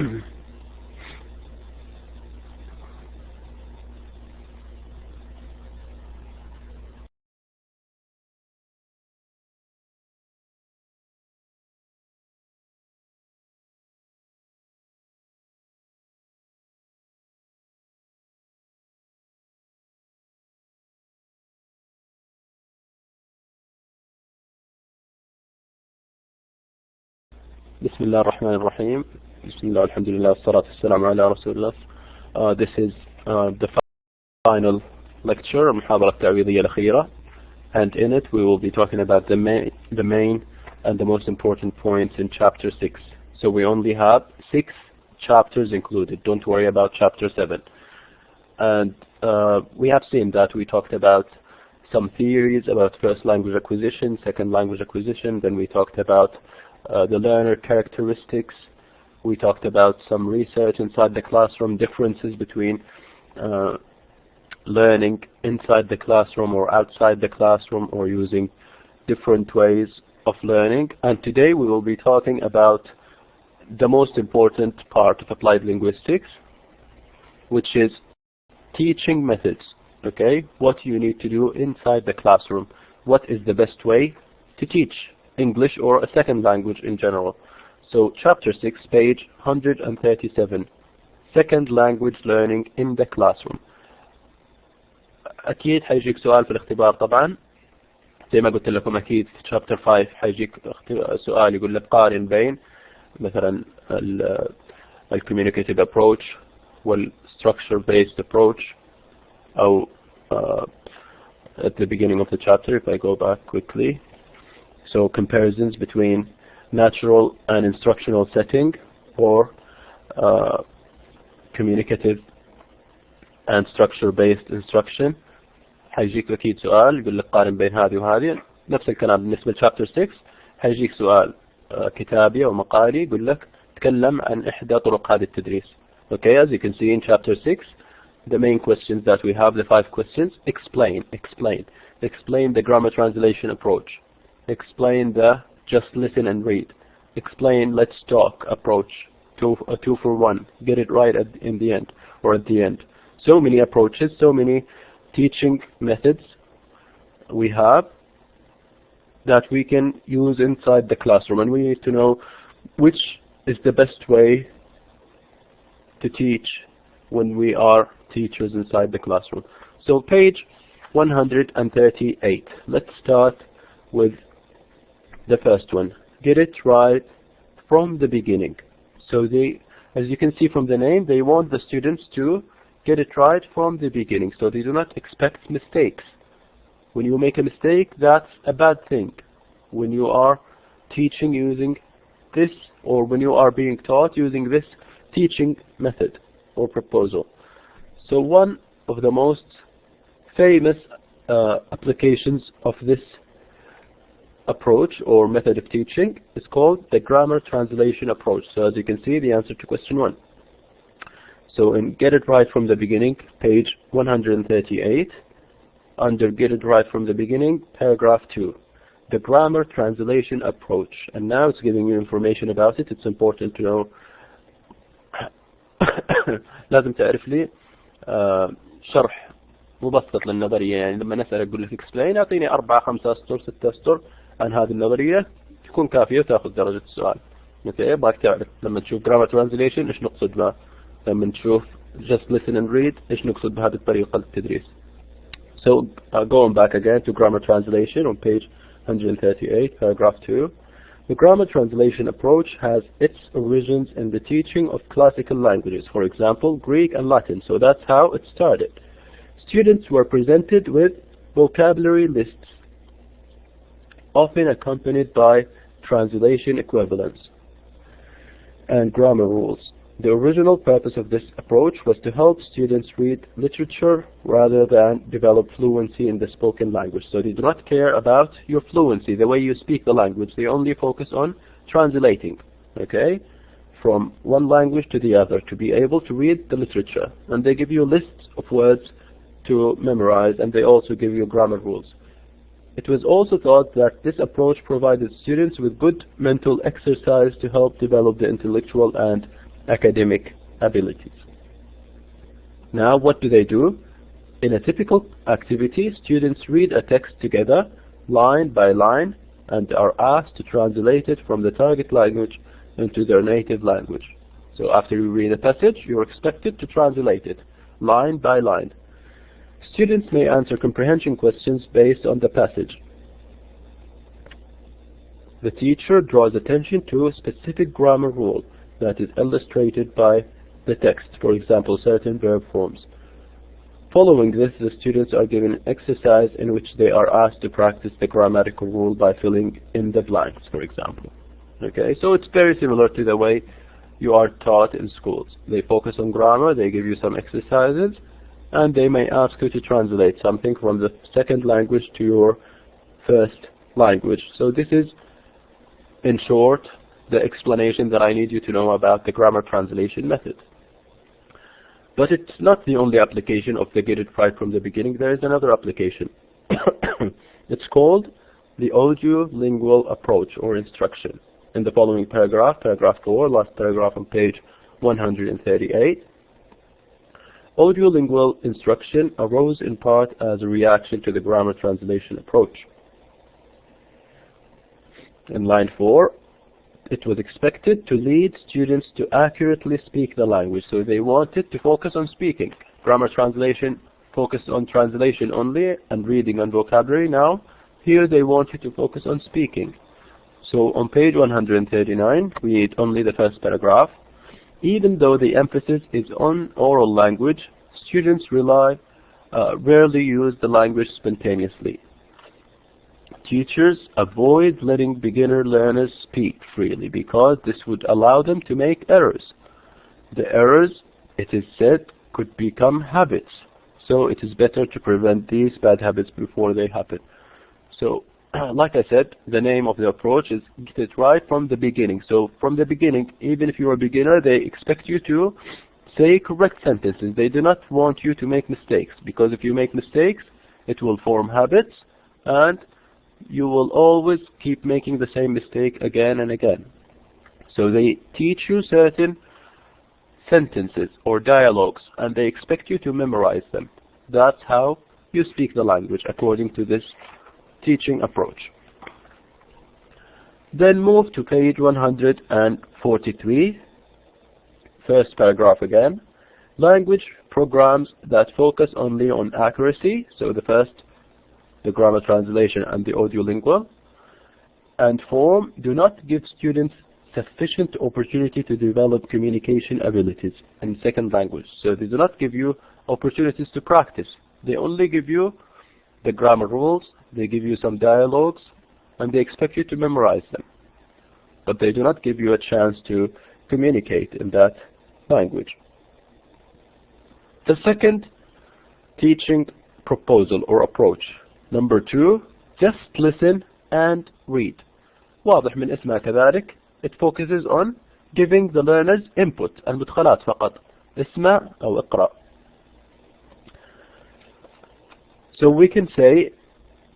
بسم الله الرحمن الرحيم. بسم الله والحمد لله والصلاة والسلام على رسول الله. This is the final lecture, المحاضرة التعويضية الأخيرة, and in it we will be talking about the main and the most important points in chapter 6. So we only have 6 chapters included. Don't worry about chapter 7. And we have seen that we talked about some theories about first language acquisition, second language acquisition. Then we talked about the learner characteristics. We talked about some research inside the classroom, differences between learning inside the classroom or outside the classroom, or using different ways of learning. And today we will be talking about the most important part of applied linguistics, which is teaching methods. Okay, what you need to do inside the classroom. What is the best way to teach English or a second language in general? So chapter 6, page 137, second language learning in the classroom. أكيد حيجيك سؤال في الاختبار طبعا، زي ما قلت لكم. أكيد في chapter 5 حيجيك سؤال يقول لك قارن بين مثلا ال communicative approach وال structure based approach. أو at the beginning of the chapter, if I go back quickly. So comparisons between natural and instructional setting, or communicative and structure-based instruction. حيجيك أكيد سؤال يقول لك قارن بين هذه وهذه. نفس الكلام بالنسبة لchapter 6. حيجيك سؤال كتابي أو مقالي يقول لك تكلم عن إحدى طرق هذا التدريس. Okay, as you can see in chapter 6, the main questions that we have, the 5 questions: explain the grammar translation approach, explain the just listen and read, explain let's talk approach, a 2 for 1, get it right in the end or at the end. So many approaches, so many teaching methods we have that we can use inside the classroom, and we need to know which is the best way to teach when we are teachers inside the classroom. So page 138. Let's start with the first one. Get it right from the beginning. So they, as you can see from the name, they want the students to get it right from the beginning. So they do not expect mistakes. When you make a mistake, that's a bad thing. When you are teaching using this, or when you are being taught using this teaching method or proposal. So one of the most famous applications of this approach or method of teaching is called the grammar translation approach. So as you can see, the answer to question 1. So in Get It Right from the Beginning, page 138, under Get It Right from the Beginning, paragraph 2, the grammar translation approach. And now it's giving you information about it. It's important to know. لازم تعرف لي شرح مبسط للنظرية. يعني لما نسأل أقول لك explain، أعطيني 4 5 أسطر 6 أسطر عن هذه النظرية، تكون كافية وتأخذ درجة السؤال. مثل باك تعرف لما تشوف grammar translation إيش نقصد بها، لما تشوف just listen and read إيش نقصد بهذه الطريقة للتدريس. So going back again to grammar translation on page 138, paragraph 2. The grammar translation approach has its origins in the teaching of classical languages, for example, Greek and Latin. So that's how it started. Students were presented with vocabulary lists, often accompanied by translation equivalents and grammar rules. The original purpose of this approach was to help students read literature rather than develop fluency in the spoken language. So they do not care about your fluency, the way you speak the language. They only focus on translating, okay, from one language to the other, to be able to read the literature. And they give you lists of words to memorize, and they also give you grammar rules. It was also thought that this approach provided students with good mental exercise to help develop the intellectual and academic abilities. Now, what do they do? In a typical activity, students read a text together, line by line, and are asked to translate it from the target language into their native language. So after you read a passage, you're expected to translate it, line by line. Students may answer comprehension questions based on the passage. The teacher draws attention to a specific grammar rule that is illustrated by the text, for example, certain verb forms. Following this, the students are given an exercise in which they are asked to practice the grammatical rule by filling in the blanks, for example. Okay, so it's very similar to the way you are taught in schools. They focus on grammar, they give you some exercises, and they may ask you to translate something from the second language to your first language. So this is, in short, the explanation that I need you to know about the grammar translation method. But it's not the only application of the get it right from the beginning. There is another application. It's called the audio-lingual approach or instruction. In the following paragraph, paragraph 4, last paragraph on page 138, audio-lingual instruction arose in part as a reaction to the grammar translation approach. In line 4, it was expected to lead students to accurately speak the language. So they wanted to focus on speaking. Grammar translation focused on translation only and reading and vocabulary. Now, here they want you to focus on speaking. So on page 139, read only the first paragraph. Even though the emphasis is on oral language, students rarely use the language spontaneously. Teachers avoid letting beginner learners speak freely because this would allow them to make errors. The errors, it is said, could become habits. So it is better to prevent these bad habits before they happen. So, like I said, the name of the approach is get it right from the beginning. So from the beginning, even if you're a beginner, they expect you to say correct sentences. They do not want you to make mistakes, because if you make mistakes, it will form habits, and you will always keep making the same mistake again and again. So they teach you certain sentences or dialogues, and they expect you to memorize them. That's how you speak the language according to this teaching approach. Then move to page 143, first paragraph again. Language programs that focus only on accuracy, so the first, the grammar translation and the audio-lingual, and form do not give students sufficient opportunity to develop communication abilities in second language. So they do not give you opportunities to practice. They only give you the grammar rules, they give you some dialogues, and they expect you to memorize them. But they do not give you a chance to communicate in that language. The second teaching proposal or approach, number 2, just listen and read. واضح من اسمها كذلك. It focuses on giving the learners input, المدخلات فقط. اسمع أو اقرأ. So we can say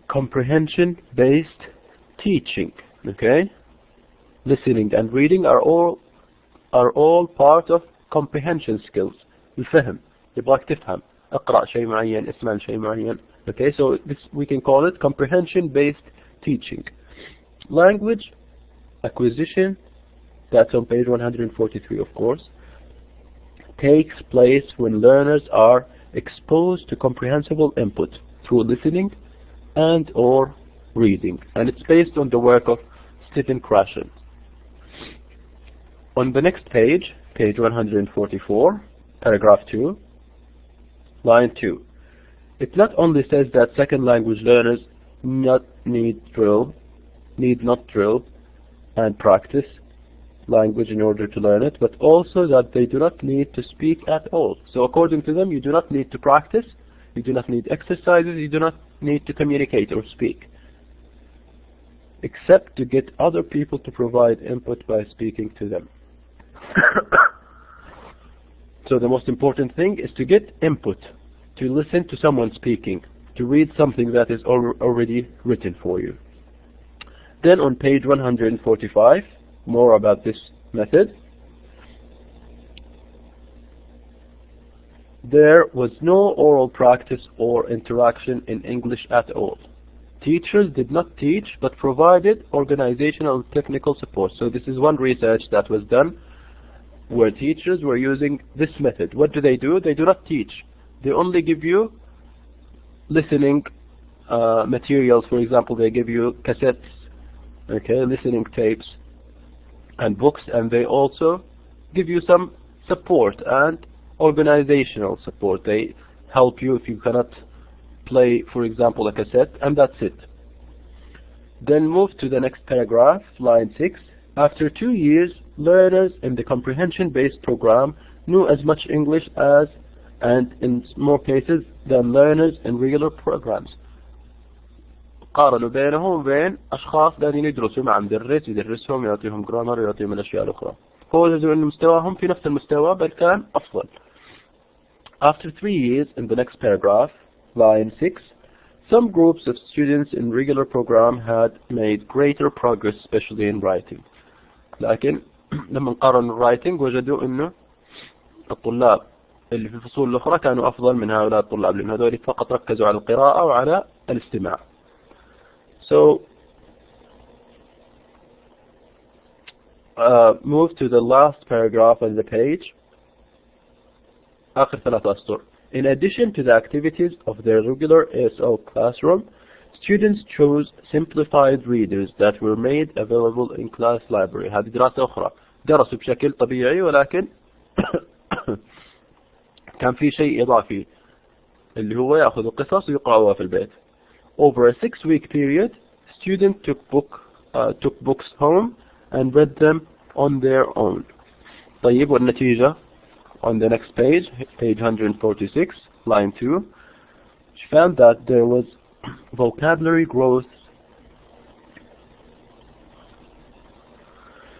comprehension-based teaching. Okay, listening and reading are all part of comprehension skills. الفهم. يبغاك تفهم. اقرأ شيء معين، اسمع شيء معين. Okay, so this we can call it comprehension-based teaching. Language acquisition, that's on page 143, of course, takes place when learners are exposed to comprehensible input through listening and or reading, and it's based on the work of Stephen Krashen. On the next page, page 144, paragraph 2, line 2, it not only says that second language learners need not drill and practice language in order to learn it, but also that they do not need to speak at all. So according to them, you do not need to practice, you do not need exercises, you do not need to communicate or speak, except to get other people to provide input by speaking to them. So the most important thing is to get input, to listen to someone speaking, to read something that is already written for you. Then on page 145, more about this method. there was no oral practice or interaction in English at all. Teachers did not teach but provided organizational and technical support. So this is one research that was done where teachers were using this method. What do? They do not teach. They only give you listening materials. For example, they give you cassettes, okay, listening tapes and books, and they also give you some support and organizational support. They help you if you cannot play, for example, a cassette, and that's it. Then move to the next paragraph, line 6. After 2 years, learners in the comprehension-based program knew as much English as, and in more cases, than learners in regular programs. قارنوا بينهم وبين أشخاص قاعدين يدرسوا مع مدرس يدرسهم يعطيهم جرامر يعطيهم الأشياء الأخرى. فوجدوا أن مستواهم في نفس المستوى بل كان أفضل. After 3 years, in the next paragraph, line 6, some groups of students in regular program had made greater progress, especially in writing. لكن لما قارنوا writing وجدوا أنه الطلاب اللي في الفصول الأخرى كانوا أفضل من هؤلاء الطلاب، لأن هذول فقط ركزوا على القراءة وعلى الاستماع. So move to the last paragraph on the page. آخر 3 أسطر. In addition to the activities of their regular ASL classroom, students chose simplified readers that were made available in class library. هذه دراسة أخرى. درسوا بشكل طبيعي ولكن كان في شيء إضافي اللي هو يأخذوا قصص ويقرأوها في البيت. Over a 6-week period, students took books home and read them on their own. طيب والنتيجة? On the next page, page 146, line 2, she found that there was vocabulary growth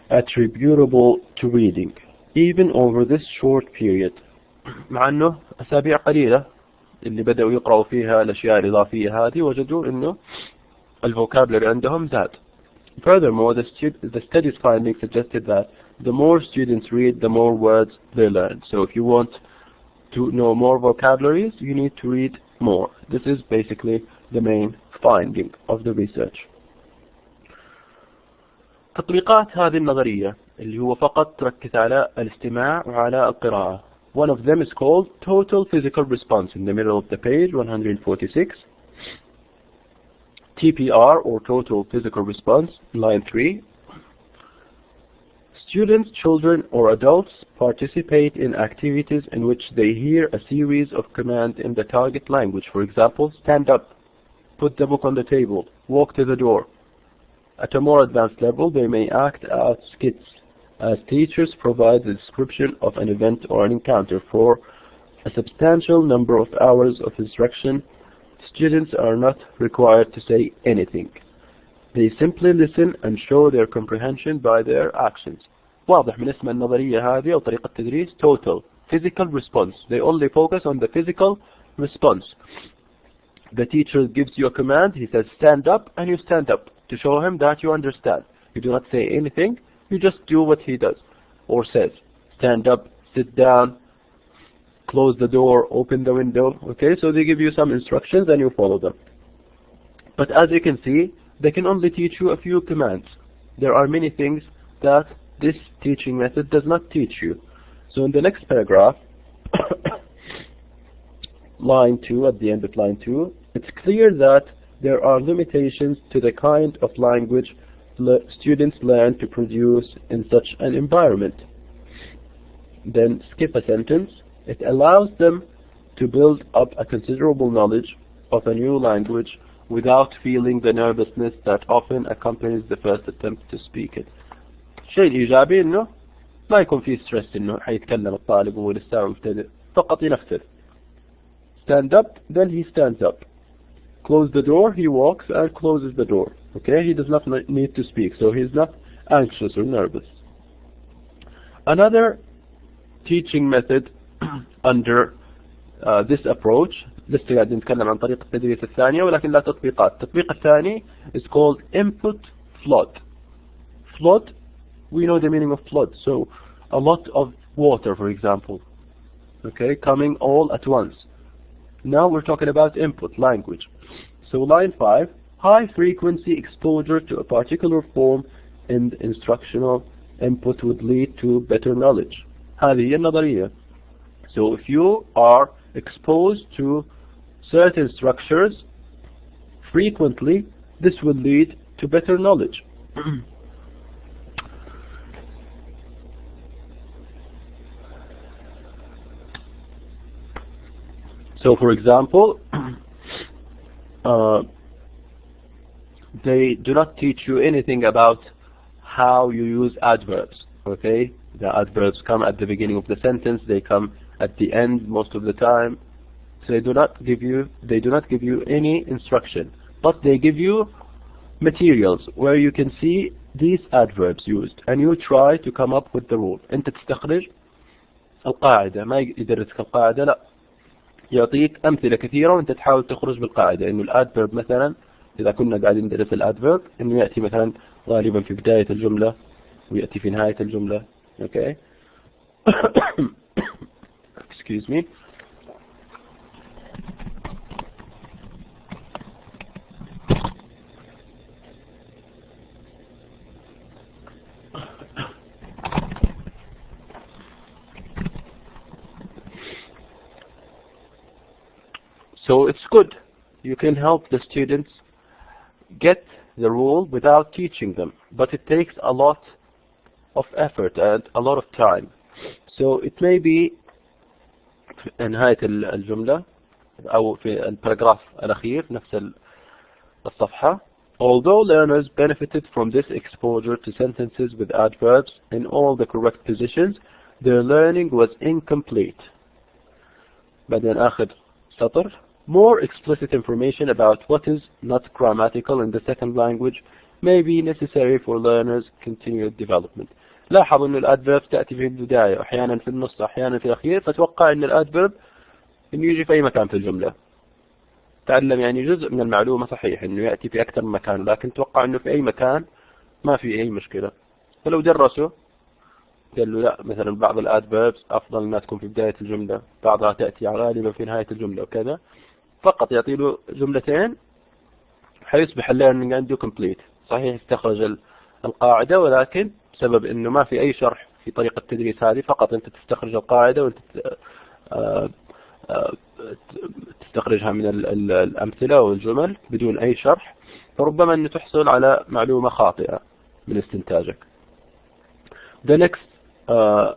attributable to reading, even over this short period. مع أنه أسابيع قليلة اللي بدأوا يقرأوا فيها الأشياء الإضافية هذه وجدوا أنه الفوكابلري عندهم زاد. Furthermore, the study's findings suggested that the more students read, the more words they learn. So if you want to know more vocabularies, you need to read more. This is basically the main finding of the research. تطبيقات هذه النظرية اللي هو فقط تركز على الاستماع وعلى القراءة. One of them is called total physical response in the middle of the page 146. TPR or total physical response, line 3. Students, children or adults participate in activities in which they hear a series of commands in the target language. For example, stand up, put the book on the table, walk to the door. At a more advanced level, they may act out skits as teachers provide the description of an event or an encounter. For a substantial number of hours of instruction, students are not required to say anything. They simply listen and show their comprehension by their actions. واضح من اسم النظرية هذه أو طريقة التدريس total physical response. They only focus on the physical response. The teacher gives you a command, he says stand up, and you stand up to show him that you understand. You do not say anything, you just do what he does or says. Stand up, sit down, close the door, open the window. Okay, so they give you some instructions and you follow them. But as you can see, they can only teach you a few commands. There are many things that this teaching method does not teach you. So in the next paragraph, line 2, at the end of line 2, it's clear that there are limitations to the kind of language students learn to produce in such an environment. Then skip a sentence. It allows them to build up a considerable knowledge of a new language without feeling the nervousness that often accompanies the first attempt to speak it. الشيء الإيجابي إنه ما يكون فيه ستريس إنه حيتكلم الطالب وهو لسه مبتدئ، فقط ينفذ. Stand up, then he stands up. Close the door, he walks and closes the door. Okay, he does not need to speak, so he's not anxious or nervous. Another teaching method under this approach, لسه قاعدين نتكلم عن طريقة التدريس الثانية ولكن لا تطبيقات. التطبيق الثاني is called input flood. Flood, we know the meaning of flood. So a lot of water, for example. okay, coming all at once. Now we're talking about input language. So line 5, high frequency exposure to a particular form in instructional input would lead to better knowledge. هذه هي النظرية. So if you are exposed to certain structures frequently, this will lead to better knowledge. So for example, they do not teach you anything about how you use adverbs. Okay, the adverbs come at the beginning of the sentence, they come at the end most of the time. So they do not give you any instruction, but they give you materials where you can see these adverbs used, and you try to come up with the rule. أنت تستخرج القاعدة، ما يدرسك القاعدة، لا، يعطيك أمثلة كثيرة وأنت تحاول تخرج بالقاعدة. إنه الادفيرب مثلا، إذا كنا قاعدين ندرس الادفيرب، إنه يأتي مثلا غالبا في بداية الجملة ويأتي في نهاية الجملة. Okay. Excuse me. So it's good. You can help the students get the rule without teaching them, but it takes a lot of effort and a lot of time. So it may be في نهاية الجملة أو في الباراجراف الأخير نفس الصفحة. Although learners benefited from this exposure to sentences with adverbs in all the correct positions, their learning was incomplete. بعدين آخر سطر. More explicit information about what is not grammatical in the second language may be necessary for learners' continued development. لاحظ أن الادفيرب تأتي في البداية، أحيانا في النص، أحيانا في الأخير، فتوقع أن الادفيرب إنه يجي في أي مكان في الجملة. تعلم يعني جزء من المعلومة صحيح إنه يأتي في أكثر من مكان، لكن توقع إنه في أي مكان ما في أي مشكلة. فلو درسوا قالوا لا، مثلا بعض الادفيربs أفضل أنها تكون في بداية الجملة، بعضها تأتي غالبا في نهاية الجملة وكذا، فقط يعطي له جملتين حيصبح الليرنينج عنده كومبليت. صحيح استخرج القاعدة، ولكن بسبب انه ما في اي شرح في طريقة التدريس هذه، فقط انت تستخرج القاعدة وانت تستخرجها من الامثلة والجمل بدون اي شرح، فربما انه تحصل على معلومة خاطئة من استنتاجك. The next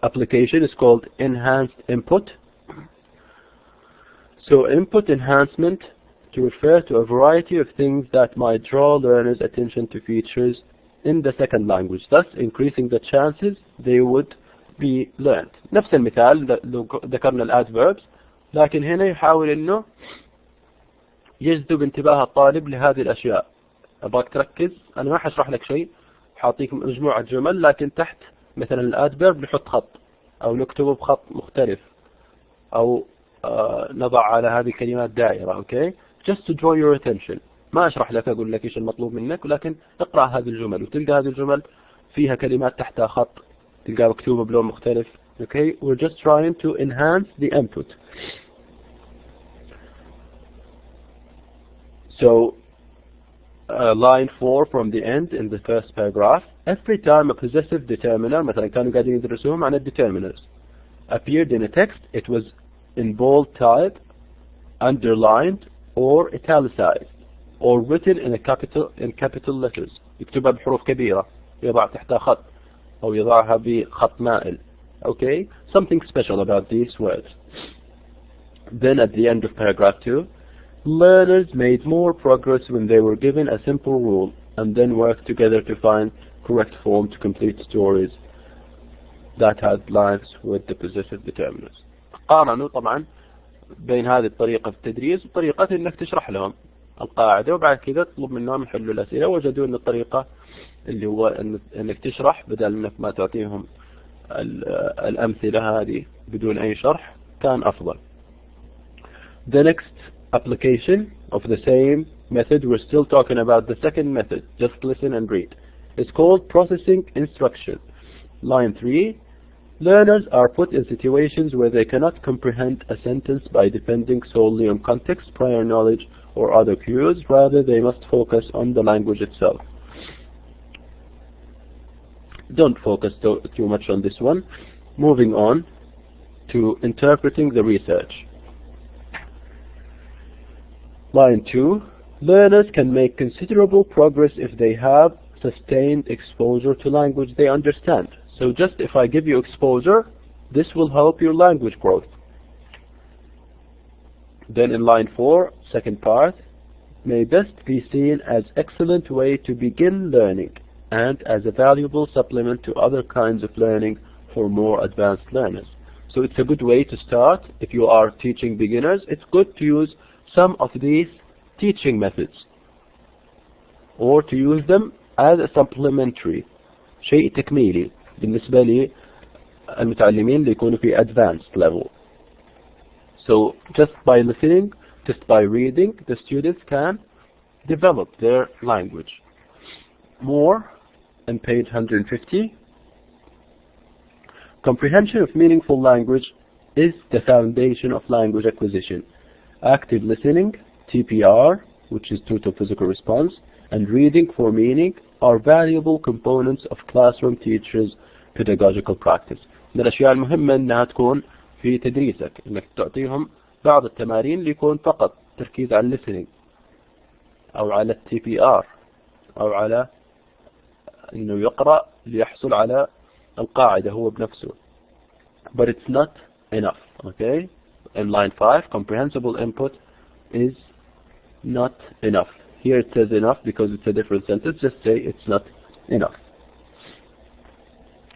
application is called enhanced input. So input enhancement to refer to a variety of things that might draw learners' attention to features in the second language, thus increasing the chances they would be learned. نفس المثال لو ذكرنا الادفيربs، لكن هنا يحاول انه يجذب انتباه الطالب لهذه الاشياء. ابغاك تركز، انا ما حشرح لك شيء، حاعطيك مجموعة جمل، لكن تحت مثلا الادفيرب نحط خط او نكتبه بخط مختلف، او نضع على هذه الكلمات دائرة. اوكي، just to draw your attention. ما أشرح لك أقول لك إيش المطلوب منك، ولكن اقرأ هذه الجمل وتلقى هذه الجمل فيها كلمات تحتها خط تلقاها مكتوبة بلون مختلف. Okay, we're just trying to enhance the input. So line 4 from the end in the first paragraph. Every time a possessive determiner، مثلا كانوا قاعدين يدرسوهم عن determiners، appeared in a text, it was in bold type, underlined or italicized, or written in capital letters. يكتبها بحروف كبيرة، يضع تحتها خط أو يضعها بخط مائل. Okay, something special about these words. Then at the end of paragraph 2, learners made more progress when they were given a simple rule and then worked together to find correct form to complete stories that had lines with the possessive determiners. قارنوا طبعا بين هذه الطريقة في التدريس وطريقة انك تشرح لهم القاعدة وبعد كذا تطلب منهم يحلوا الأسئلة. وجدوا ان الطريقة اللي هو انك تشرح بدل انك ما تعطيهم الأمثلة هذه بدون أي شرح كان أفضل. The next application of the same method, we're still talking about the second method, just listen and read. It's called processing instruction. Line 3, Learners are put in situations where they cannot comprehend a sentence by depending solely on context, prior knowledge, or other cues. Rather, they must focus on the language itself. Don't focus too much on this one. Moving on to interpreting the research. Line 2. Learners can make considerable progress if they have sustained exposure to language they understand. So just if I give you exposure, this will help your language growth. Then in line 4, second part, may best be seen as excellent way to begin learning and as a valuable supplement to other kinds of learning for more advanced learners. So it's a good way to start. If you are teaching beginners, it's good to use some of these teaching methods or to use them as a supplementary, شيء تكميلي بالنسبة للمتعلمين اللي يكونوا في advanced level. So just by listening, just by reading, the students can develop their language. More on page 150. Comprehension of meaningful language is the foundation of language acquisition. Active listening, TPR, which is total physical response, and reading for meaning are valuable components of classroom teachers' pedagogical practice. من الأشياء المهمة أنها تكون في تدريسك، أنك تعطيهم بعض التمارين اللي يكون فقط تركيز على listening أو على TPR أو على أنه يقرأ ليحصل على القاعدة هو بنفسه. But it's not enough. Okay? In line 5, comprehensible input is not enough. Here it says enough because it's a different sentence. Just say it's not enough.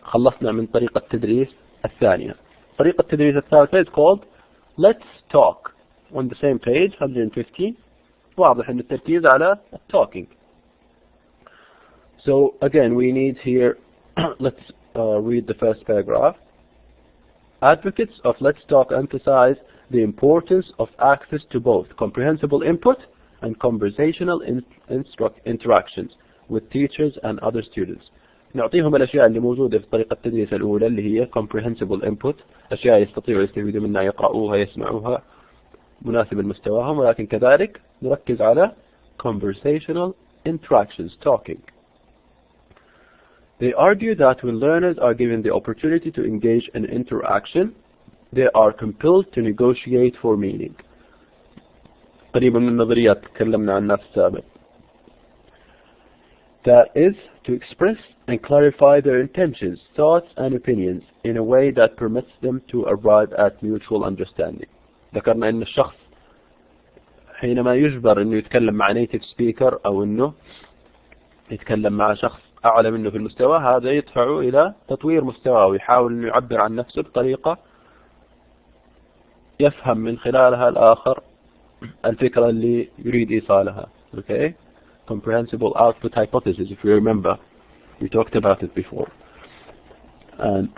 خلصنا من طريقة التدريس الثانية. طريقة التدريس الثالثة is called let's talk. On the same page 150 واضح أن التركيز على talking. So again we need here let's read the first paragraph. Advocates of Let's Talk emphasize the importance of access to both comprehensible input and conversational interactions with teachers and other students. نعطيهم الأشياء اللي موجودة في طريقة التدريس الأولى اللي هي comprehensible input، أشياء يستطيعوا يستفيدوا منها، يقرأوها، يسمعوها، مناسب لمستواهم، ولكن كذلك نركز على conversational interactions, talking. They argue that when learners are given the opportunity to engage in interaction, they are compelled to negotiate for meaning. قريبا من النظريات تكلمنا عنها في السابق. That is, to express and clarify their intentions, thoughts and opinions in a way that permits them to arrive at mutual understanding. ذكرنا أن الشخص حينما يجبر أنه يتكلم مع native speaker أو أنه يتكلم مع شخص أعلى منه في المستوى، هذا يدفعه إلى تطوير مستواه ويحاول أنه يعبر عن نفسه بطريقة يفهم من خلالها الآخر الفكرة اللي يريد إيصالها. Okay? Comprehensible output hypothesis, if you remember, we talked about it before, and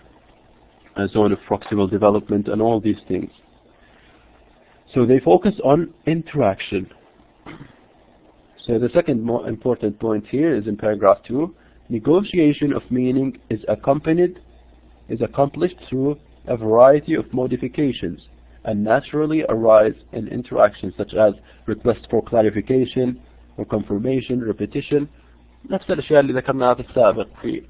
zone of proximal development and all these things. So they focus on interaction. So the second more important point here is in paragraph 2. Negotiation of meaning is accomplished through a variety of modifications and naturally arise in interactions such as request for clarification or confirmation, repetition. نفس الأشياء اللي ذكرناها في السابق في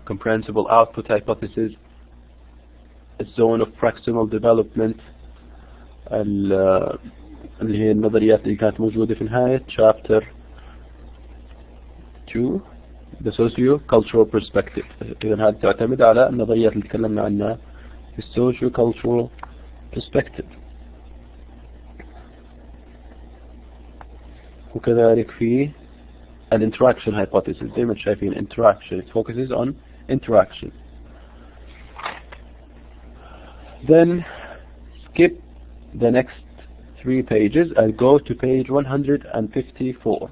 comprehensible output hypothesis, a zone of proximal development, اللي هي النظريات اللي كانت موجودة في نهاية chapter 2, the socio-cultural perspective. إذن هذه تعتمد على النظريات اللي تكلمنا عنها في socio-cultural perspective. وكذلك في الinteraction hypothesis زي ما شايفين interaction, it focuses on interaction. Then skip the next 3 pages and go to page 154.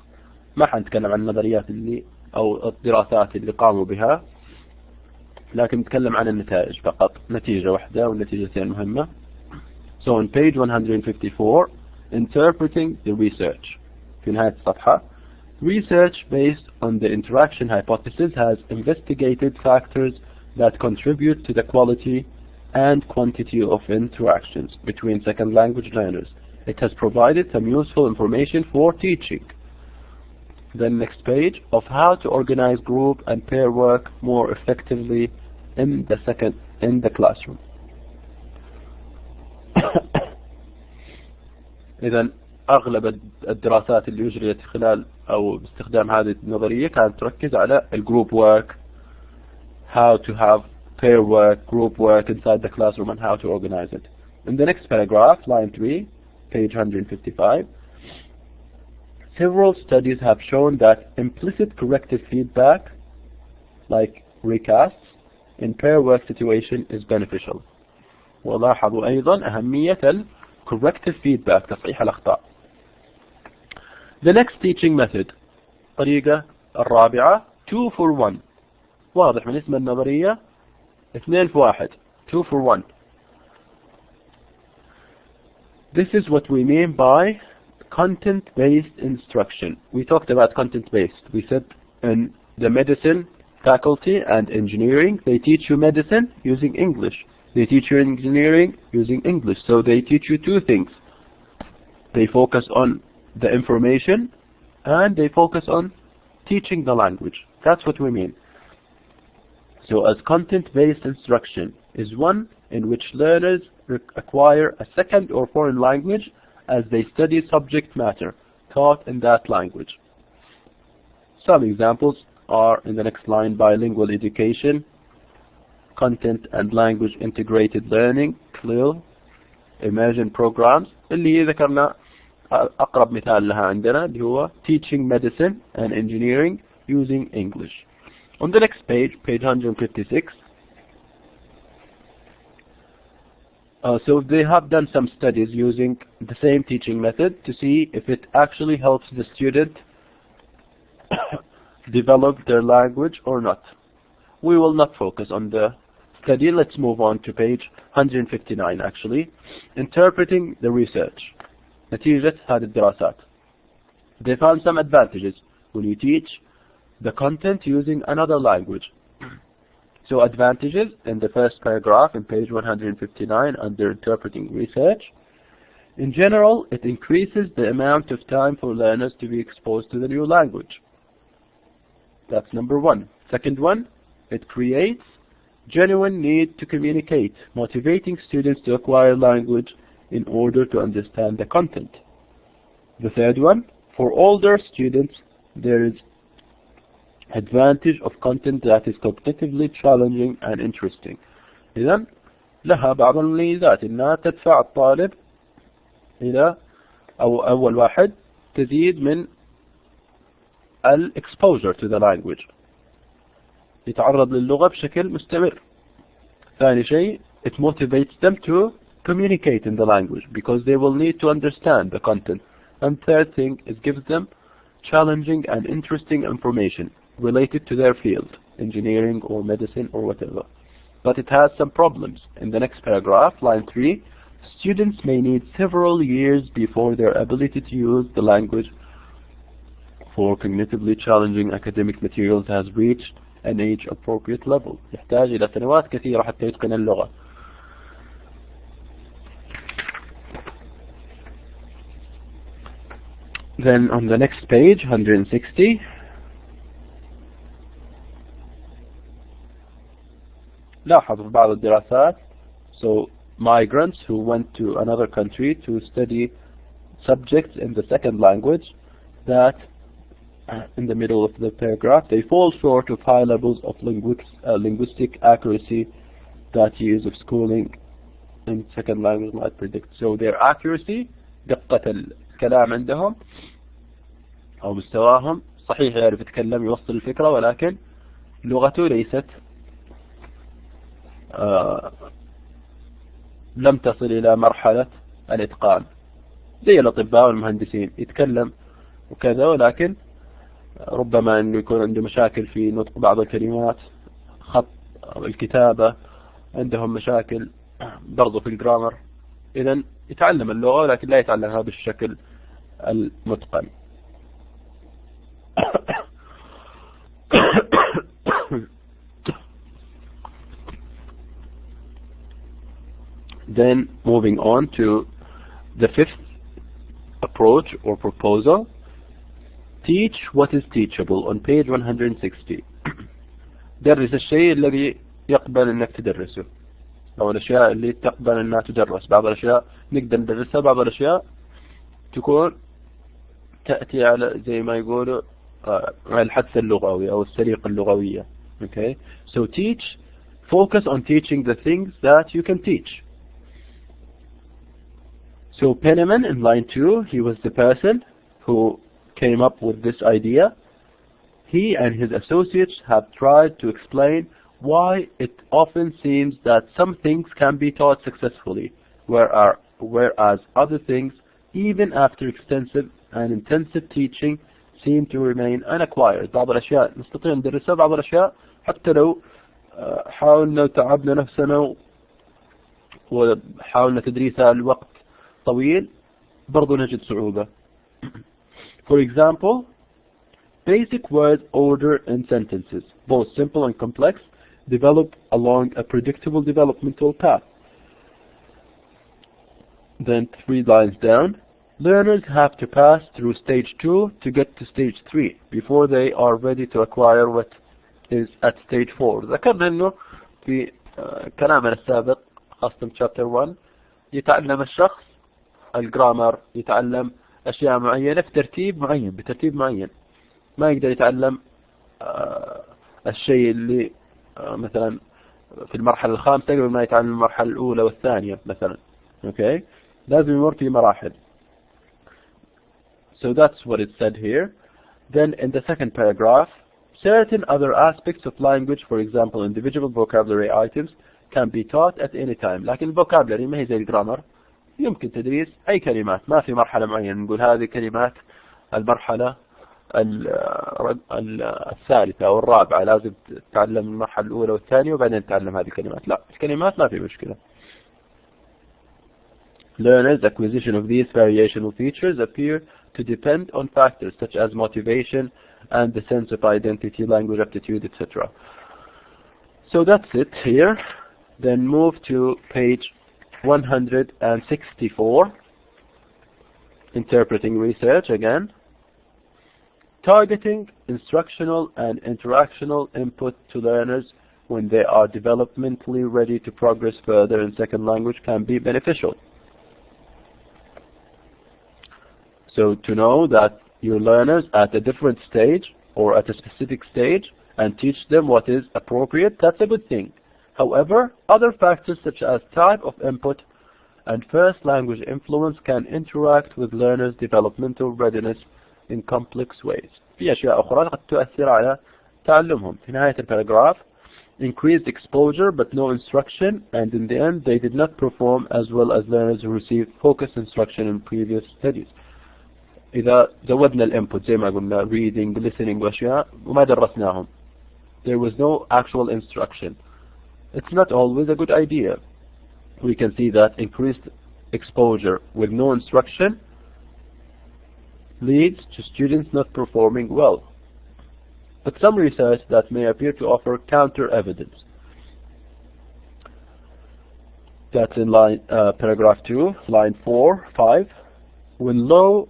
ما حنتكلم عن النظريات اللي أو الدراسات اللي قاموا بها، لكن نتكلم عن النتائج فقط، نتيجة واحدة والنتيجتين مهمة. So on page 154, interpreting the research. في نهاية الصفحة Research based on the interaction hypothesis has investigated factors that contribute to the quality and quantity of interactions between second language learners. It has provided some useful information for teaching. The next page of how to organize group and pair work more effectively in the classroom. إذا أغلب الدراسات اللي أجريت خلال أو باستخدام هذه النظرية كانت تركز على الجروب work, how to have pair work, group work inside the classroom and how to organize it. In the next paragraph, line 3, page 155, several studies have shown that implicit corrective feedback, like recasts, in pair work situation is beneficial. ولاحظوا أيضا أهمية corrective feedback, تصحيح الأخطاء. The next teaching method, الطريقة الرابعة, 2 for 1. واضح من اسم النظرية 2 في 1, 2 for 1. This is what we mean by content-based instruction. We talked about content-based. We said in the medicine faculty and engineering, they teach you medicine using English. They teach you engineering using English. So they teach you two things. They focus on the information and they focus on teaching the language. That's what we mean. So as content-based instruction is one in which learners acquire a second or foreign language as they study subject matter taught in that language. Some examples are in the next line: bilingual education, content and language integrated learning, CLIL, immersion programs. اللي ذكرنا أقرب مثال لها عندنا اللي هو teaching medicine and engineering using English. On the next page, page 156, so they have done some studies using the same teaching method to see if it actually helps the student develop their language or not. We will not focus on the study. Let's move on to page 159 actually. Interpreting the research. نتيجة هذه الدراسات. They found some advantages when you teach the content using another language. So advantages in the first paragraph in page 159 under interpreting research. In general, it increases the amount of time for learners to be exposed to the new language. That's number one. Second one, it creates genuine need to communicate, motivating students to acquire language in order to understand the content. The third one, for older students, there is advantage of content that is cognitively challenging and interesting. إذن لها بعض المميزات إنها تدفع الطالب إلى أول واحد تزيد من exposure to the language، يتعرض للغة بشكل مستمر. ثاني شيء, it motivates them to communicate in the language because they will need to understand the content. And third thing, it gives them challenging and interesting information related to their field, engineering or medicine or whatever. But it has some problems. In the next paragraph, line 3, students may need several years before their ability to use the language for cognitively challenging academic materials has reached an age-appropriate level. يحتاج إلى سنوات كثيرة حتى يتقن اللغة. Then on the next page, 160, لاحظ في بعض الدراسات, so migrants who went to another country to study subjects in the second language, that in the middle of the paragraph, they fall short of high levels of linguistic accuracy that years of schooling in second language might predict. So their accuracy, دقة الكلام عندهم أو مستواهم صحيح يعرف يتكلم يوصل الفكرة, ولكن لغته ليست لم تصل إلى مرحلة الإتقان. زي الأطباء والمهندسين يتكلم وكذا, ولكن ربما أنه يكون عنده مشاكل في نطق بعض الكلمات, خط الكتابة, عندهم مشاكل برضو في الجرامر. إذن يتعلم اللغة ولكن لا يتعلمها بالشكل المتقن. Then moving on to the fifth approach or proposal, teach what is teachable on page 160. درس الشيء الذي يقبل انك تدرسه، او الاشياء اللي تقبل انها تدرس. بعض الاشياء نقدر ندرسها، بعض الاشياء تكون تأتي على زي ما يقولوا على الحدث اللغوي او السليقة اللغوية. Okay, so teach, focus on teaching the things that you can teach. So Penniman in line 2, he was the person who came up with this idea. He and his associates have tried to explain why it often seems that some things can be taught successfully, whereas other things, even after extensive and intensive teaching, seem to remain unacquired. بعض الأشياء نستطيع ندرسها، بعض الأشياء حتى لو حاولنا وتعبنا نفسنا وحاولنا تدريسها الوقت طويل برضو نجد صعوبة. For example, basic word order in sentences, both simple and complex, develop along a predictable developmental path. Then 3 lines down, learners have to pass through stage 2 to get to stage 3 before they are ready to acquire what is at stage 4. ذكرنا انه في كلامنا السابق خاصة chapter 1 يتعلم الشخص الجرامر، يتعلم أشياء معينة في ترتيب معين، بترتيب معين. ما يقدر يتعلم الشيء اللي مثلا في المرحلة الخامسة قبل ما يتعلم المرحلة الأولى والثانية مثلا. Okay, لازم يمر في مراحل. So that's what it said here. Then in the second paragraph, certain other aspects of language, for example individual vocabulary items, can be taught at any time. لكن vocabulary ما هي زي الجرامر، يمكن تدريس أي كلمات، ما في مرحلة معينة نقول هذه كلمات المرحلة الثالثة أو الرابعة لازم تتعلم المرحلة الأولى والثانية وبعدين تتعلم هذه الكلمات. لا، الكلمات ما في مشكلة. Learners' acquisition of these variational features appear to depend on factors such as motivation and the sense of identity, language aptitude, etc. So that's it here. Then move to page 164, interpreting research again. Targeting instructional and interactional input to learners when they are developmentally ready to progress further in second language can be beneficial. So to know that your learners at a different stage or at a specific stage and teach them what is appropriate, that's a good thing. However, other factors such as type of input and first language influence can interact with learners' developmental readiness in complex ways. في أشياء أخرى قد تؤثر على تعلمهم. في نهاية الباراجراف, increased exposure but no instruction, and in the end they did not perform as well as learners who received focused instruction in previous studies. إذا زودنا الانبوت زي ما قلنا reading, listening وأشياء وما درسناهم, there was no actual instruction. It's not always a good idea. We can see that increased exposure with no instruction leads to students not performing well. But some research that may appear to offer counter evidence. That's in line paragraph 2, line 4, 5. When low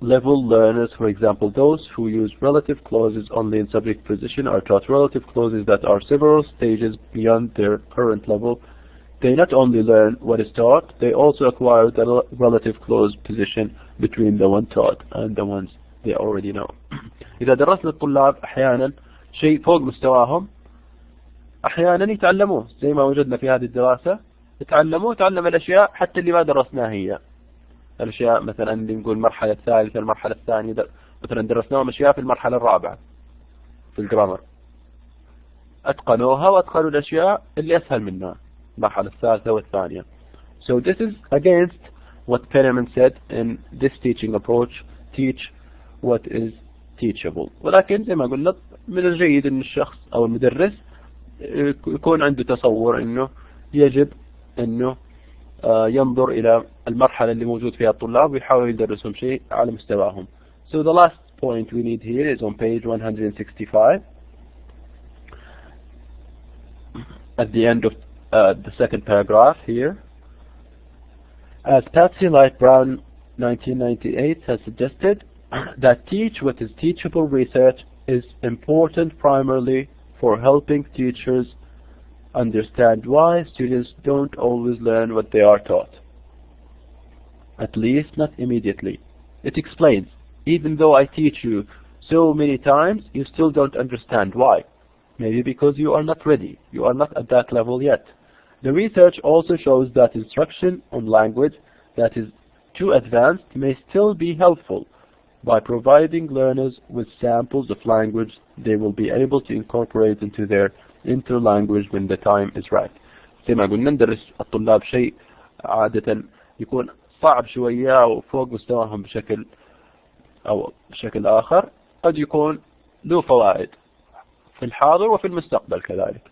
level learners, for example those who use relative clauses only in subject position, are taught relative clauses that are several stages beyond their current level, they not only learn what is taught, they also acquire the relative clause position between the one taught and the ones they already know. إذا درسنا الطلاب أحيانا شيء فوق مستواهم، أحيانا يتعلموه زي ما وجدنا في هذه الدراسة، تعلم الأشياء حتى اللي ما درسناها هي. الأشياء مثلا اللي نقول المرحلة الثالثة، المرحلة الثانية، مثلا درسناهم أشياء في المرحلة الرابعة في الجرامر، أتقنوها وأتقنوا الأشياء اللي أسهل منها المرحلة الثالثة والثانية. So this is against what Penniman said in this teaching approach, teach what is teachable. ولكن زي ما قلنا من الجيد أن الشخص أو المدرس يكون عنده تصور أنه يجب أنه ينظر إلى المرحلة اللي موجود فيها الطلاب ويحاول يدرسهم شيء على مستواهم. So the last point we need here is on page 165. At the end of the second paragraph here. As Patsy Light Brown 1998 has suggested, that teach what is teachable research is important primarily for helping teachers understand why students don't always learn what they are taught. At least not immediately. It explains, even though I teach you so many times, you still don't understand why. Maybe because you are not ready. You are not at that level yet. The research also shows that instruction on language that is too advanced may still be helpful by providing learners with samples of language they will be able to incorporate into their interlanguage when the time is right. زي ما قلنا ندرس الطلاب شيء عادة يكون صعب شوية أو فوق مستواهم بشكل آخر، قد يكون له فوائد في الحاضر وفي المستقبل كذلك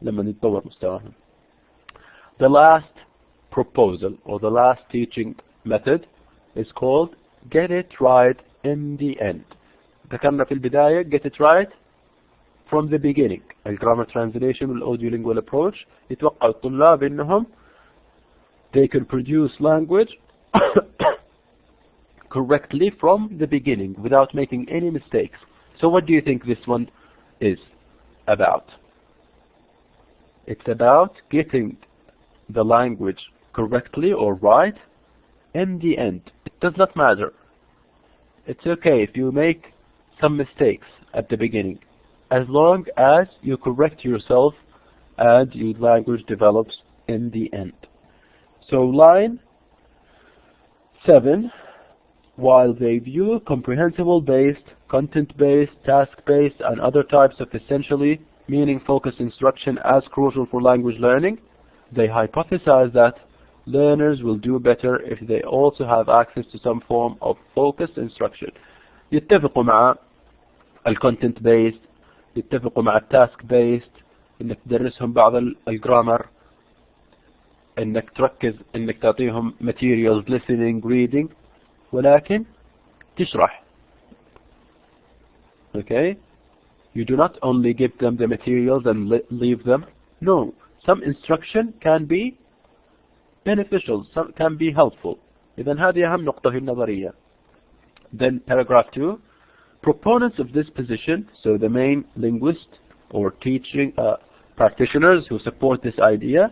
لما يتطور مستواهم. The last proposal or the last teaching method is called get it right in the end. ذكرنا في البداية get it right from the beginning. الجرامر translation والaudio-lingual approach يتوقع الطلاب إنهم they can produce language correctly from the beginning without making any mistakes. So what do you think this one is about? It's about getting the language correctly or right in the end. It does not matter. It's okay if you make some mistakes at the beginning, as long as you correct yourself and your language develops in the end. So line 7, while they view comprehensible-based, content-based, task-based, and other types of essentially meaning-focused instruction as crucial for language learning, they hypothesize that learners will do better if they also have access to some form of focused instruction. يتفقوا مع الcontent based، يتفقوا مع التاسك based، انك تدرسهم بعض الجرامر، انك تركز انك تعطيهم materials listening reading، ولكن تشرح. Okay? You do not only give them the materials and leave them. No. Some instruction can be beneficial, some can be helpful. إذن هذه أهم نقطة في النظرية. Then paragraph 2, proponents of this position, so the main linguist or teaching practitioners who support this idea,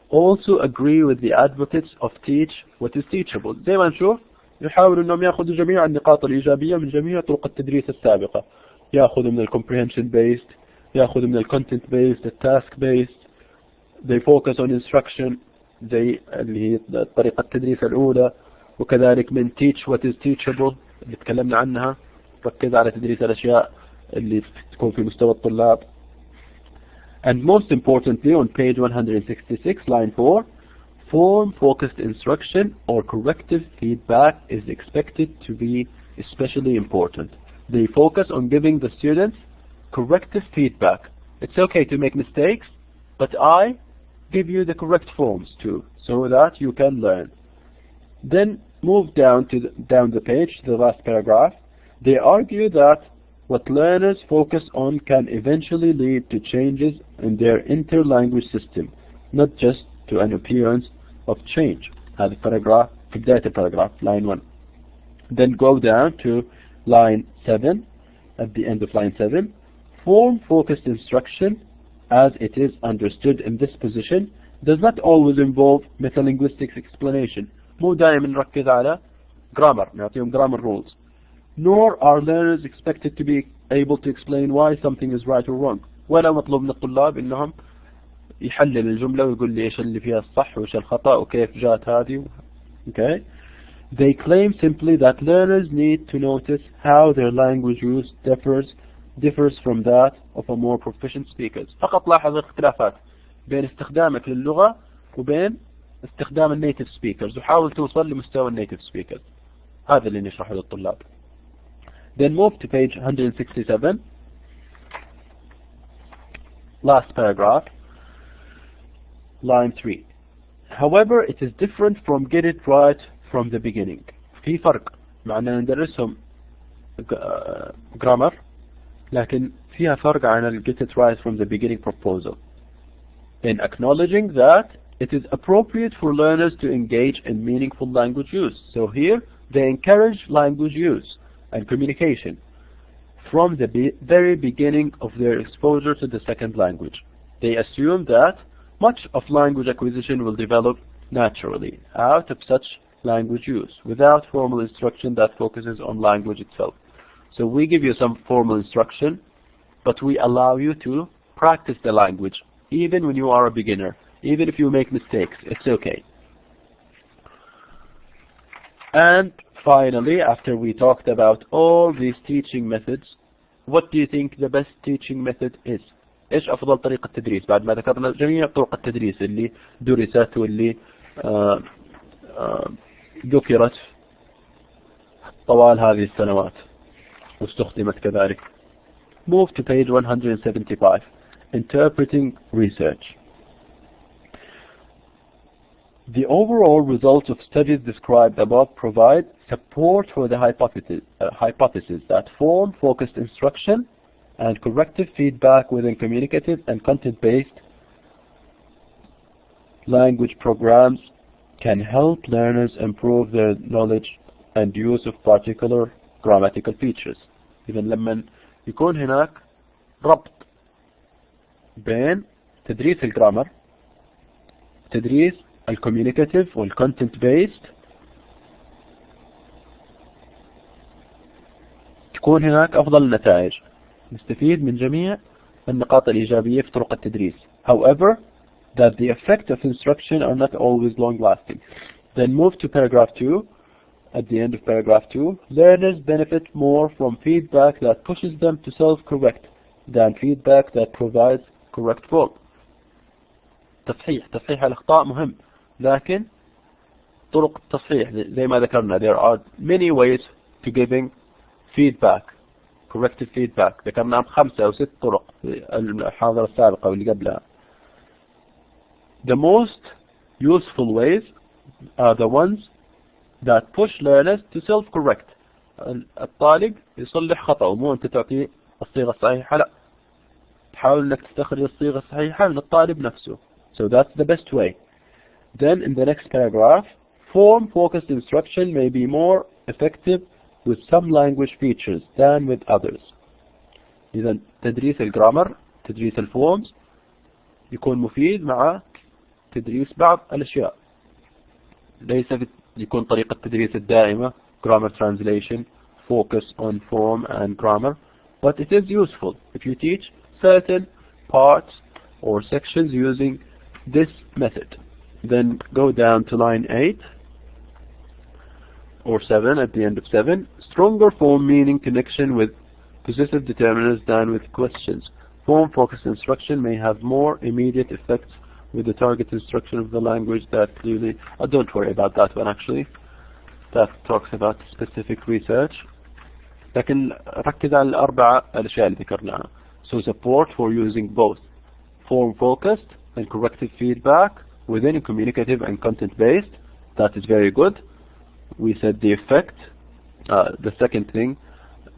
also agree with the advocates of teach what is teachable. زي ما نشوف يحاولوا أنهم يأخذوا جميع النقاط الإيجابية من جميع طرق التدريس السابقة. يأخذوا من comprehension based، يأخذوا من content based، task based. They focus on instruction زي اللي هي طريقة التدريس الأولى، وكذلك من teach what is teachable اللي تكلمنا عنها، ركز على تدريس الأشياء اللي تكون في مستوى الطلاب. And most importantly on page 166 line 4, form focused instruction or corrective feedback is expected to be especially important. They focus on giving the students corrective feedback. It's okay to make mistakes, but I give you the correct forms too, so that you can learn. Then move down the page, the last paragraph. They argue that what learners focus on can eventually lead to changes in their interlanguage system, not just to an appearance of change. هذا paragraph في بداية الباراجراف line 1. Then go down to line 7, at the end of line 7. Form focused instruction as it is understood in this position does not always involve metalinguistics explanation. مو دائما نركز على grammar، نعطيهم grammar rules. Nor are learners expected to be able to explain why something is right or wrong. ولا مطلوب من الطلاب انهم يحلل الجملة ويقول لي ايش اللي فيها الصح وايش الخطأ وكيف جات هذه. Okay? They claim simply that learners need to notice how their language use differs from that of a more proficient speakers. فقط لاحظ الاختلافات بين استخدامك للغة وبين استخدام النيتيف سبيكرز وحاول توصل لمستوى النيتيف سبيكرز. هذا اللي نشرحه للطلاب. Then move to page 167. Last paragraph. Line 3. However, it is different from get it right from the beginning. في فرق معنى ندرسهم grammar لكن فيها فرق عن ال get it right from the beginning proposal. in acknowledging that it is appropriate for learners to engage in meaningful language use. So here they encourage language use and communication from the very beginning of their exposure to the second language. They assume that much of language acquisition will develop naturally out of such language use without formal instruction that focuses on language itself. So we give you some formal instruction, but we allow you to practice the language even when you are a beginner. Even if you make mistakes, it's okay. And finally, after we talked about all these teaching methods, what do you think the best teaching method is? ايش افضل طريقة تدريس بعد ما ذكرنا جميع طرق التدريس اللي درست واللي ذكرت طوال هذه السنوات واستخدمت كذلك. Move to page 175. Interpreting research. The overall results of studies described above provide support for the hypothesis that form-focused instruction and corrective feedback within communicative and content-based language programs can help learners improve their knowledge and use of particular grammatical features. إذا لما يكون هناك ربط بين تدريس الجرامر تدريس الكوميونيكاتيف والكونتنت بيست، تكون هناك أفضل النتائج. نستفيد من جميع النقاط الإيجابية في طرق التدريس. However, that the effect of instruction are not always long-lasting. Then move to paragraph 2. At the end of paragraph 2, learners benefit more from feedback that pushes them to self-correct than feedback that provides correct form. تصحيح الأخطاء مهم، لكن طرق التصحيح زي ما ذكرنا there are many ways to giving feedback, corrective feedback. ذكرنا 5 أو 6 طرق في المحاضرة السابقة واللي قبلها. The most useful ways are the ones that push learners to self-correct. الطالب يصلح خطأه، مو أنت تعطيه الصيغة الصحيحة، لا، تحاول أنك تستخرج الصيغة الصحيحة من الطالب نفسه. So that's the best way. Then in the next paragraph, form-focused instruction may be more effective with some language features than with others. إذا تدريس الجرامر تدريس الفورمز يكون مفيد مع تدريس بعض الأشياء. ليس يكون طريقة التدريس الدائمة grammar translation, focus on form and grammar, but it is useful if you teach certain parts or sections using this method. Then go down to line 8 or 7, at the end of 7. Stronger form meaning connection with possessive determinants than with questions. Form-focused instruction may have more immediate effects with the target instruction of the language that clearly... don't worry about that one actually. That talks about specific research. لكن ركز على الأربعة الأشياء اللي ذكرناها. So support for using both form-focused and corrective feedback within communicative and content-based. That is very good. We said the effect. The second thing,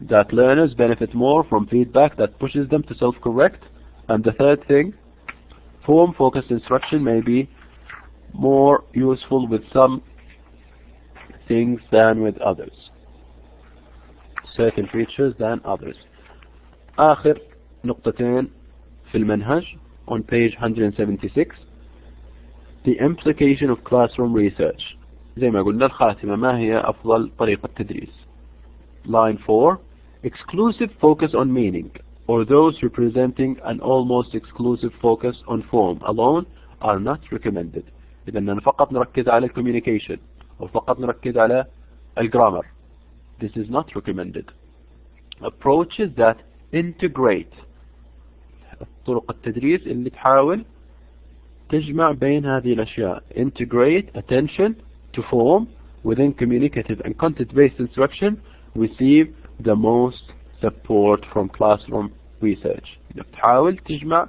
that learners benefit more from feedback that pushes them to self-correct. And the third thing, form-focused instruction may be more useful with some things than with others. Certain features than others. آخر نقطتين في المنهج on page 176. The implication of classroom research. زي ما قلنا الخاتمة، ما هي أفضل طريقة تدريس. Line 4. Exclusive focus on meaning, or those representing an almost exclusive focus on form alone are not recommended. إذا أننا فقط نركز على communication أو فقط نركز على الجرامر. This is not recommended. Approaches that integrate. طرق التدريس اللي تحاول تجمع بين هذه الأشياء. Integrate attention to form within communicative and content-based instruction receive the most support from classroom research. تحاول تجمع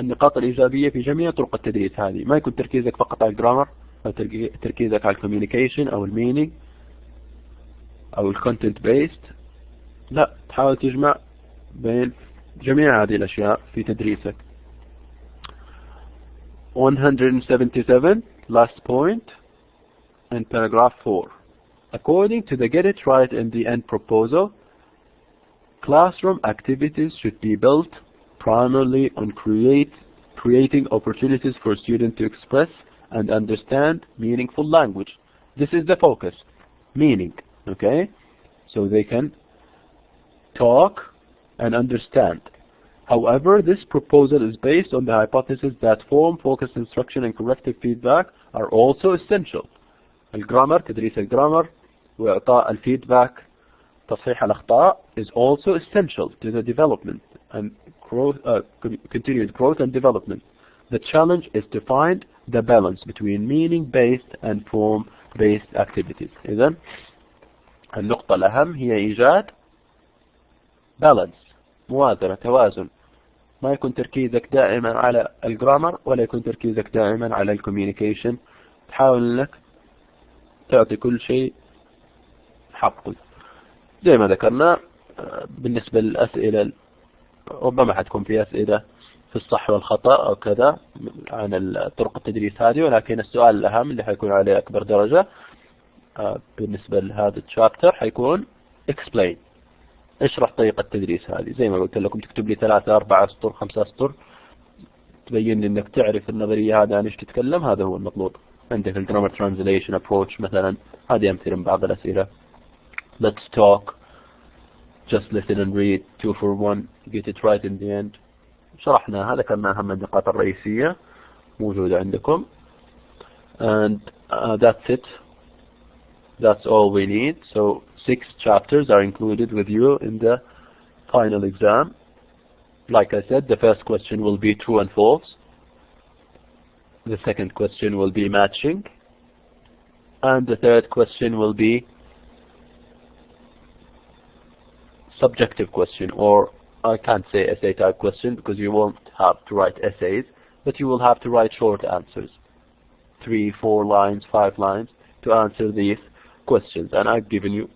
النقاط الإيجابية في جميع طرق التدريس هذه. ما يكون تركيزك فقط على الجرامر أو تركيزك على الكوميونيكيشن أو المينينج أو الكونتنت بيست. لا، تحاول تجمع بين جميع هذه الأشياء في تدريسك. 177 last point in paragraph 4. According to the get it right in the end proposal, classroom activities should be built primarily on creating opportunities for students to express and understand meaningful language. This is the focus, meaning, okay? So they can talk and understand. However, this proposal is based on the hypothesis that form, focused instruction and corrective feedback are also essential. الجرامر، تدريس الجرامر وإعطاء الفيدباك، تصحيح الأخطاء is also essential to the development and growth, continued growth and development. The challenge is to find the balance between meaning-based and form-based activities. إذن النقطة الأهم هي إيجاد balance، موازنة، توازن. ما يكون تركيزك دائما على الجرامر ولا يكون تركيزك دائما على الكوميونيكيشن. تحاول انك تعطي كل شيء حقه. زي ما ذكرنا بالنسبة للأسئلة ربما حتكون في أسئلة في الصح والخطأ أو كذا عن طرق التدريس هذه، ولكن السؤال الأهم اللي حيكون عليه أكبر درجة بالنسبة لهذا الشابتر حيكون explain، اشرح طريقة التدريس هذه. زي ما قلت لكم تكتب لي 3 4 سطور 5 سطور تبين لي انك تعرف النظرية هذه عن ايش تتكلم. هذا هو المطلوب. عندك الجرامر ترانزليشن ابروتش مثلا، هذه امثله من بعض الاسئلة. Let's talk, just listen and read, 2 for 1, get it right in the end. شرحنا، ذكرنا أهم النقاط الرئيسية موجودة عندكم. And that's it. That's all we need. So 6 chapters are included with you in the final exam. Like I said, the first question will be true and false. The second question will be matching. And the third question will be subjective question, or I can't say essay type question because you won't have to write essays, but you will have to write short answers, 3, 4 lines, 5 lines to answer these questions. And I've given you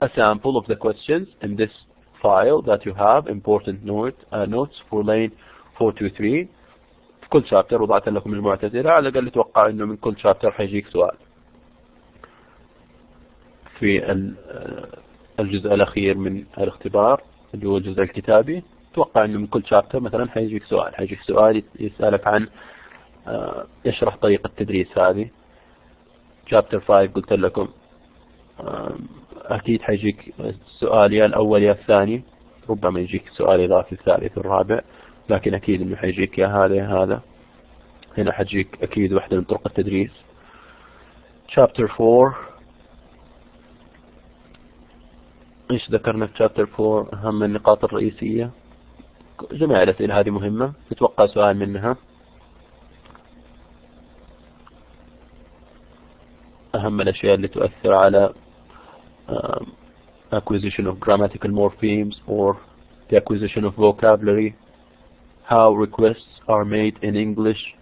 a sample of the questions in this file that you have, important notes for lane 423. في كل شابتر وضعت لكم مجموعة أسئلة، على الأقل توقع إنه من كل شابتر حيجيك سؤال. في الجزء الأخير من الاختبار اللي هو الجزء الكتابي، توقع إنه من كل شابتر مثلا حيجيك سؤال يسألك عن يشرح طريقة التدريس هذه. شابتر 5 قلت لكم أكيد حيجيك سؤال يا الأول يا الثاني، ربما يجيك سؤال إضافي الثالث الرابع، لكن أكيد إنه حيجيك يا هذا يا هذا. هنا حيجيك أكيد واحدة من طرق التدريس. شابتر 4 إيش ذكرنا في شابتر 4؟ أهم النقاط الرئيسية. جميع الأسئلة هذه مهمة، تتوقع سؤال منها. أهم الأشياء اللي تؤثر على acquisition of grammatical morphemes or the acquisition of vocabulary, how requests are made in English,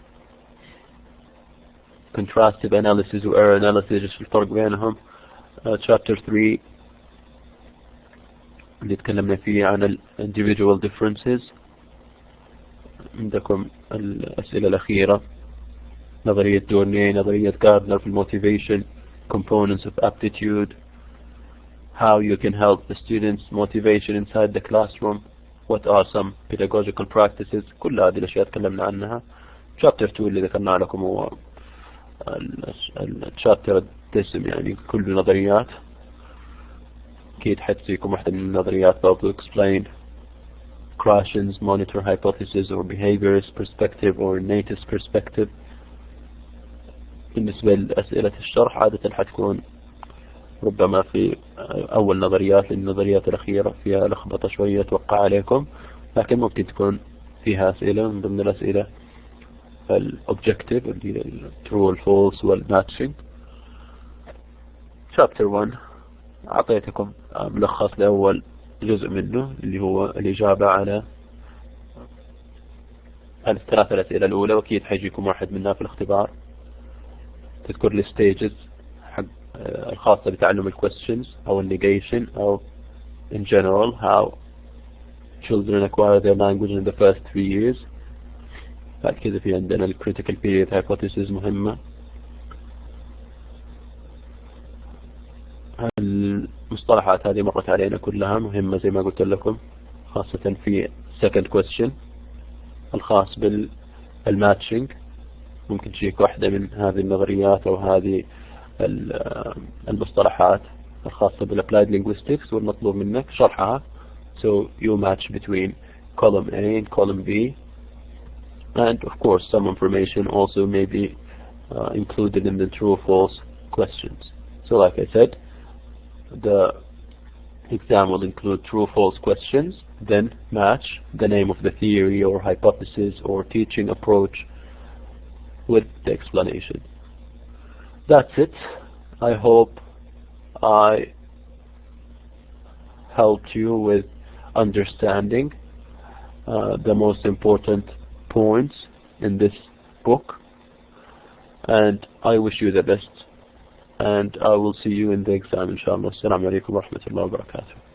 contrastive analysis و error analysis، ايش الفرق بينهم. chapter 3 اللي تكلمنا فيه عن ال individual differences. عندكم الأسئلة الأخيرة، نظرية دورنيه، نظرية جاردنر في الموتيفيشن، components of aptitude, how you can help the students motivation inside the classroom, what are some pedagogical practices. كل هذه الأشياء تكلمنا عنها. chapter 2 اللي ذكرنا لكم هو الشابتر الدسم، يعني كل نظريات. أكيد حتجيكم واحدة من النظريات برضو explain Krashen's monitor hypothesis or behaviorist perspective or native perspective. بالنسبة لأسئلة الشرح عادة حتكون ربما في أول نظريات، لأن النظريات الأخيرة فيها لخبطة شوية توقع عليكم، لكن ممكن تكون فيها أسئلة من ضمن الأسئلة الأوبجكتيف اللي الترو والفولس والماتشنج. chapter 1 أعطيتكم ملخص لأول جزء منه اللي هو الإجابة على الثلاث الأسئلة الأولى، وأكيد حيجيكم واحد منها في الاختبار. تذكر لي stages حق الخاصة بتعلم questions أو negation أو in general how children acquire their language in the first 3 years. بعد كذا في عندنا ال critical period hypothesis مهمة. المصطلحات هذه مرت علينا كلها، مهمة زي ما قلت لكم، خاصة في second question الخاص بالماتشنج. ممكن تجيك واحدة من هذه النظريات أو هذه المصطلحات الخاصة بالapplied linguistics والمطلوب منك شرحها. So you match between column A and column B, and of course some information also may be included in the true-false questions. So like I said, the exam will include true-false questions, then match the name of the theory or hypothesis or teaching approach with the explanation. That's it. I hope I helped you with understanding the most important points in this book, and I wish you the best, and I will see you in the exam inshallah. Assalamu alaikum wa rahmatullahi wa barakatuh.